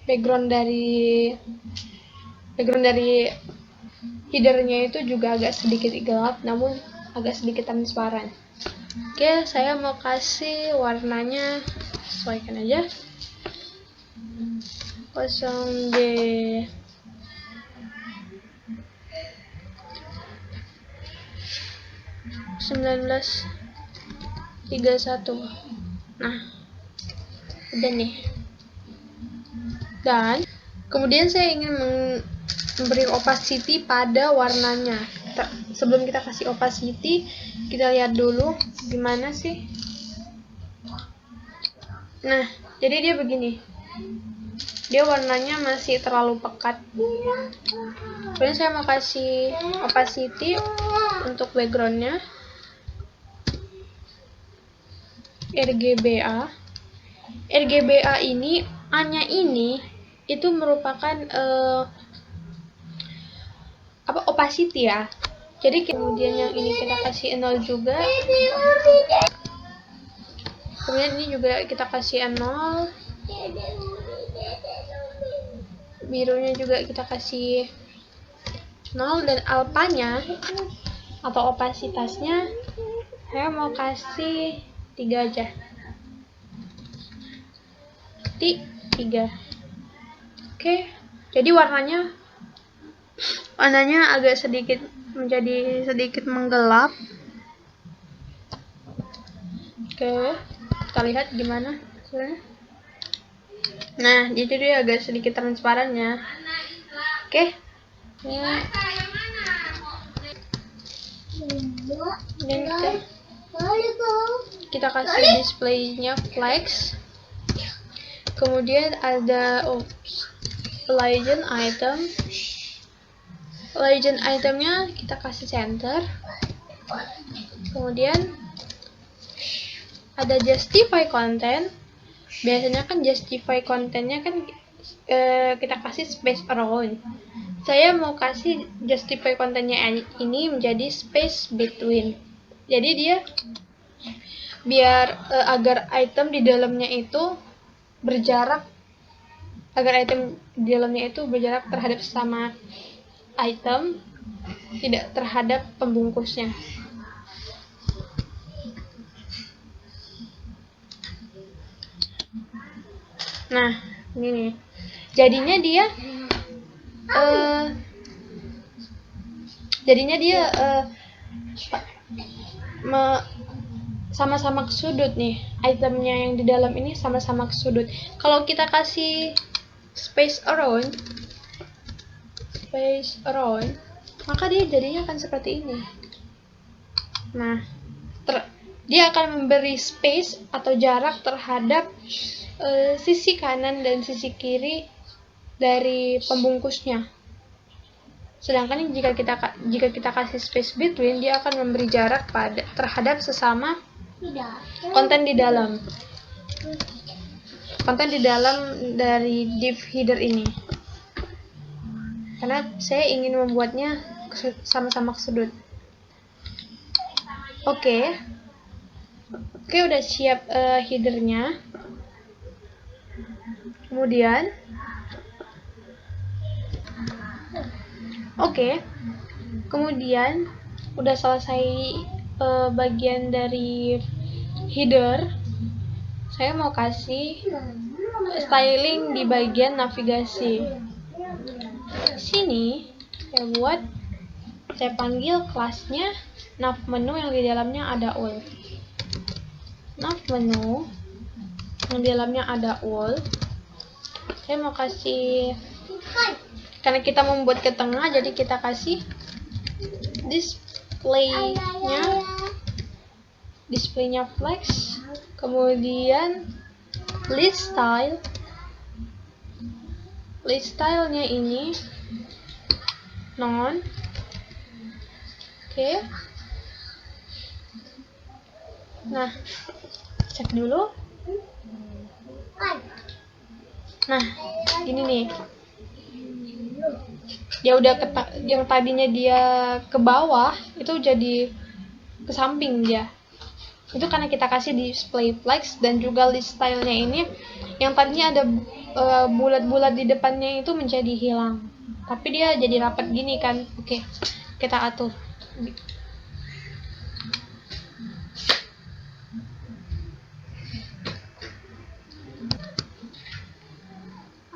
background dari headernya itu juga agak sedikit gelap, namun agak sedikit transparan. Oke, saya mau kasih warnanya, sesuaikan aja, 0D 1931. Nah, udah nih. Dan kemudian saya ingin memberi opacity pada warnanya. Sebelum kita kasih opacity, kita lihat dulu gimana sih. Nah, jadi dia begini. Dia warnanya masih terlalu pekat. Kemudian saya mau kasih opacity untuk backgroundnya, RGBA. RGBA ini, A-nya ini itu merupakan opacity ya. Jadi kemudian yang ini kita kasih 0 juga. Kemudian ini juga kita kasih 0. Birunya juga kita kasih 0, dan alpanya atau opasitasnya saya mau kasih 3 aja. 3. Oke, jadi warnanya agak menjadi sedikit menggelap. Oke, kita lihat gimana hasilnya. Nah, jadi dia agak sedikit transparan ya. Oke, ini dan kita kasih displaynya flex. Kemudian ada legend item. Legend itemnya kita kasih center. Kemudian ada justify content. Biasanya kan justify content-nya kan kita kasih space around. Saya mau kasih justify content-nya ini menjadi space between. Jadi dia biar agar item di dalamnya itu berjarak, terhadap sama item, tidak terhadap pembungkusnya. Nah, ini nih. Jadinya dia sama-sama ke sudut nih. Itemnya yang di dalam ini sama-sama ke sudut. Kalau kita kasih space around, maka dia jadinya akan seperti ini. Nah, dia akan memberi space atau jarak terhadap sisi kanan dan sisi kiri dari pembungkusnya. Sedangkan jika kita kasih space between, dia akan memberi jarak terhadap sesama konten di dalam dari div header ini. Karena saya ingin membuatnya sama-sama ke sudut. Oke, udah siap headernya. Kemudian udah selesai bagian dari header. Saya mau kasih styling di bagian navigasi. Sini saya panggil kelasnya nav menu yang di dalamnya ada all. Nav menu yang di dalamnya ada all. Saya mau kasih, karena kita membuat ke tengah, jadi kita kasih displaynya flex. Kemudian list stylenya ini non. Oke. Nah, cek dulu. Nah, ini nih. Dia udah yang tadinya dia ke bawah itu jadi ke samping dia. Itu karena kita kasih display flex, dan juga list stylenya ini yang tadinya ada bulat-bulat di depannya itu menjadi hilang, tapi dia jadi rapat gini kan. Oke, kita atur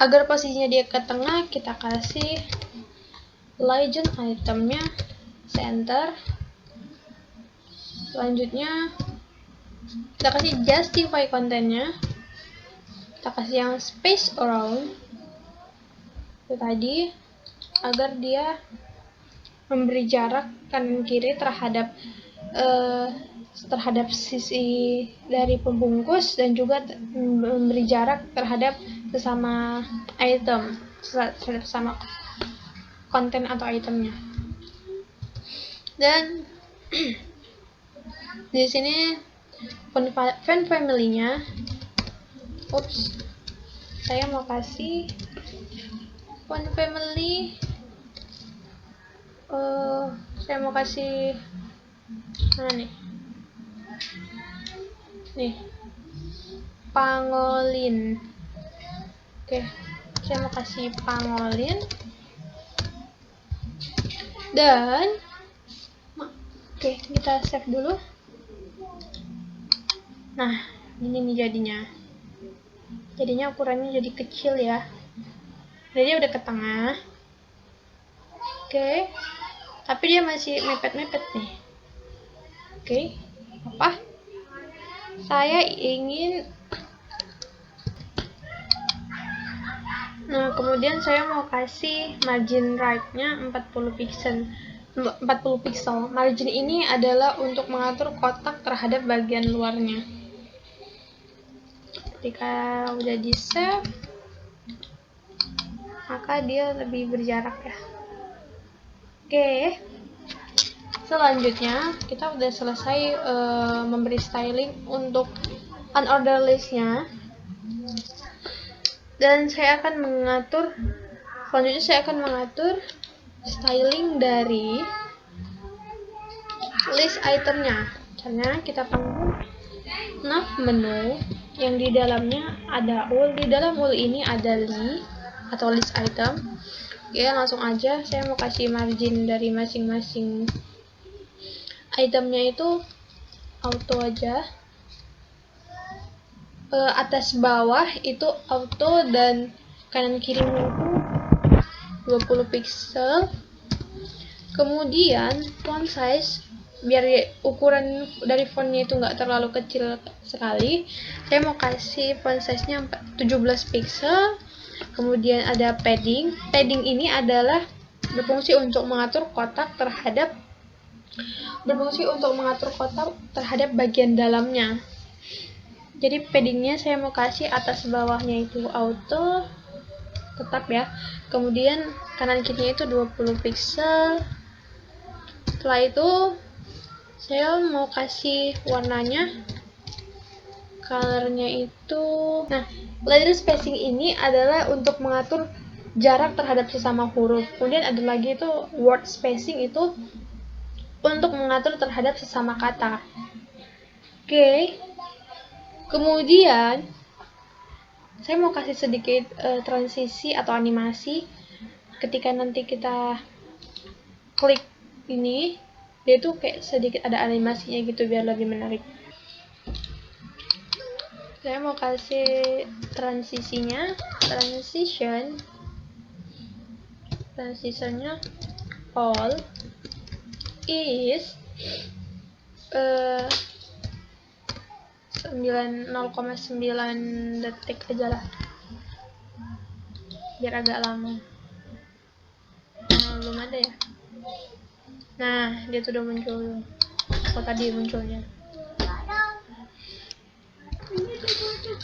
agar posisinya dia ke tengah. Kita kasih legend itemnya center. Selanjutnya kita kasih justify kontennya, kita kasih yang space around itu tadi, agar dia memberi jarak kanan kiri terhadap sisi dari pembungkus, dan juga memberi jarak terhadap sesama item, terhadap sesama konten atau itemnya. Dan di sini fan family-nya, saya mau kasih fan family, saya mau kasih mana nih, pangolin. Oke, saya mau kasih pangolin. Dan oke, kita save dulu. Nah, ini nih jadinya ukurannya jadi kecil ya. Jadi dia udah ke tengah. Oke, tapi dia masih mepet-mepet nih. Oke, apa? Saya ingin. Nah, kemudian saya mau kasih margin right-nya 40 pixel. Margin ini adalah untuk mengatur kotak terhadap bagian luarnya. Ketika udah di save, maka dia lebih berjarak ya. Oke, selanjutnya kita udah selesai memberi styling untuk unorder list-nya. Dan saya akan mengatur styling dari list itemnya. Caranya kita panggil nav menu yang di dalamnya ada ul. Di dalam ul ini ada li atau list item. Oke, langsung aja saya mau kasih margin dari masing-masing itemnya itu auto aja. Atas bawah itu auto, dan kanan kirinya itu 20 pixel. Kemudian font size, biar ukuran dari fontnya itu nggak terlalu kecil sekali, saya mau kasih font size nya 17 pixel. Kemudian ada padding. Padding ini adalah berfungsi untuk mengatur kotak terhadap bagian dalamnya. Jadi paddingnya saya mau kasih atas bawahnya itu auto, tetap ya. Kemudian kanan kirinya itu 20 pixel. Setelah itu saya mau kasih warnanya, colornya itu. Nah, letter spacing ini adalah untuk mengatur jarak terhadap sesama huruf. Kemudian ada lagi itu word spacing, itu untuk mengatur terhadap sesama kata. Oke. Kemudian saya mau kasih sedikit transisi atau animasi. Ketika nanti kita klik ini, dia tuh kayak sedikit ada animasinya gitu biar lebih menarik. Saya mau kasih transitionnya all is 0,9 detik aja lah, biar agak lama. Belum ada ya. Nah, dia tuh udah muncul. Tadi munculnya.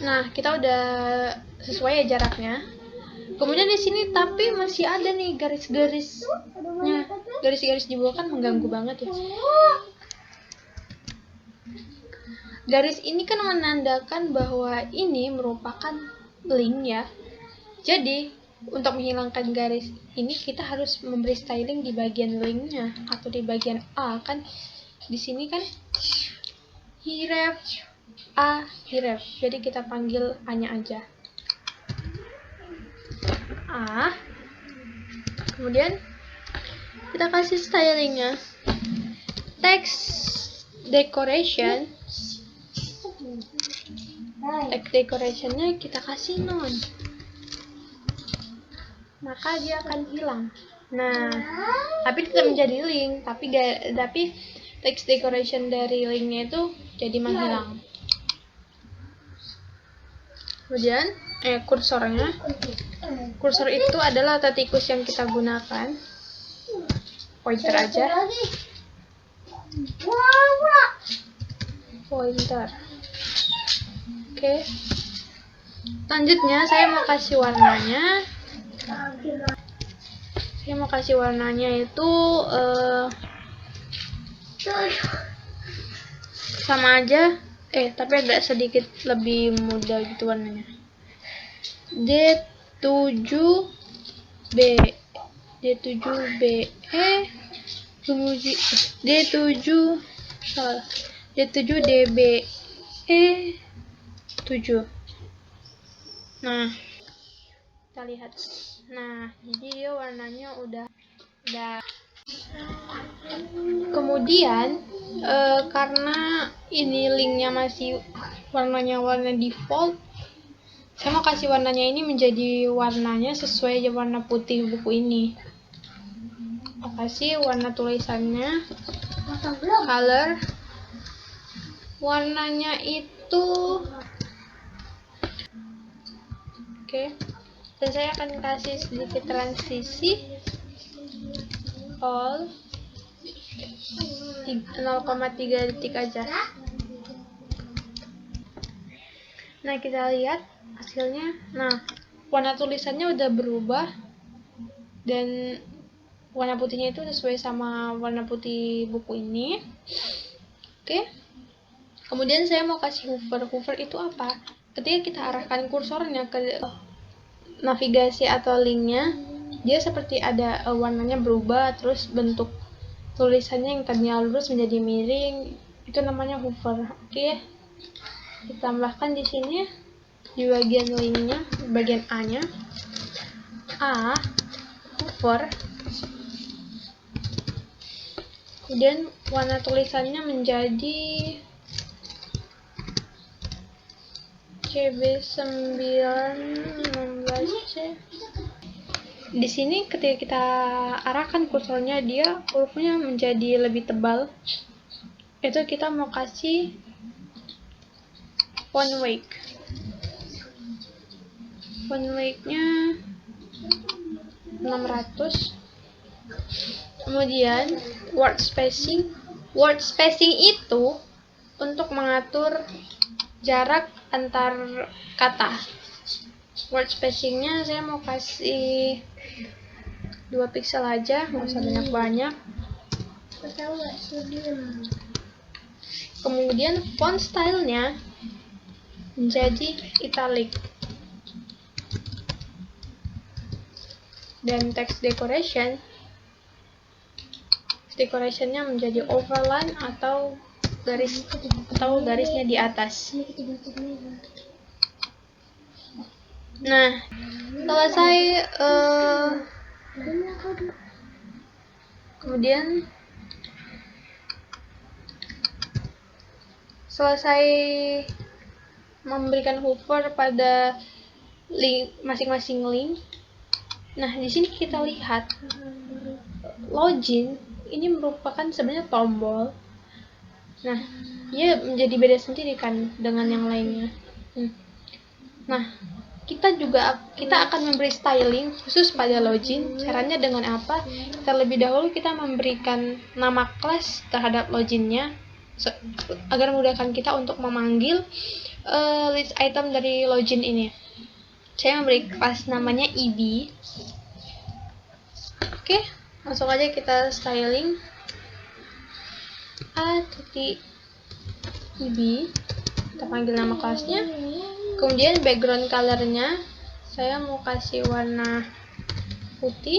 Nah, kita udah sesuai ya jaraknya. Kemudian di sini tapi masih ada nih garis-garisnya. Garis-garis di bawah kan mengganggu banget ya. Garis ini kan menandakan bahwa ini merupakan link ya. Jadi untuk menghilangkan garis ini kita harus memberi styling di bagian linknya atau di bagian A kan. Di sini kan href A href. Jadi kita panggil A-nya aja. A. Kemudian kita kasih stylingnya, text decorationnya kita kasih none, maka dia akan hilang. Nah, tapi tetap menjadi link, tapi text decoration dari linknya itu jadi menghilang. Kemudian kursor itu adalah tata tikus yang kita gunakan, pointer aja, pointer. Oke. Selanjutnya saya mau kasih warnanya itu sama aja, tapi agak sedikit lebih mudah gitu warnanya. D7B, kemudian D7DBE7. Nah, kita lihat. Nah, jadi dia warnanya udah. Kemudian karena ini linknya masih warnanya warna default, saya mau kasih warnanya ini menjadi warnanya sesuai warna putih buku ini. Mau kasih warna tulisannya, color, warnanya itu dan saya akan kasih sedikit transisi all 0,3 detik aja. Nah, kita lihat hasilnya. Nah, warna tulisannya udah berubah dan warna putihnya itu sesuai sama warna putih buku ini. Kemudian saya mau kasih hover itu apa? Ketika kita arahkan kursornya ke navigasi atau linknya, dia seperti ada warnanya berubah, terus bentuk tulisannya yang tadinya lurus menjadi miring, itu namanya hover. Ditambahkan di sini di bagian linknya, bagian A-nya, hover. Kemudian warna tulisannya menjadi CB916C. Di sini ketika kita arahkan kursornya, dia hurufnya menjadi lebih tebal. Itu kita mau kasih font weight-nya 600. Kemudian word spacing itu untuk mengatur jarak antar kata. Word spacingnya saya mau kasih 2 pixel aja, nggak usah banyak-banyak. Kemudian font stylenya menjadi italic, dan text decorationnya menjadi overline atau garisnya di atas. Nah, selesai memberikan hover pada masing-masing link. Nah, di sini kita lihat login ini merupakan sebenarnya tombol. Nah, dia menjadi beda sendiri kan dengan yang lainnya. Nah, kita akan memberi styling khusus pada login. Caranya dengan apa? Terlebih dahulu kita memberikan nama kelas terhadap loginnya agar memudahkan kita untuk memanggil list item dari login ini. Saya memberi kelas namanya EB. Langsung aja kita styling a.eb, kita panggil nama kelasnya. Kemudian background colornya saya mau kasih warna putih.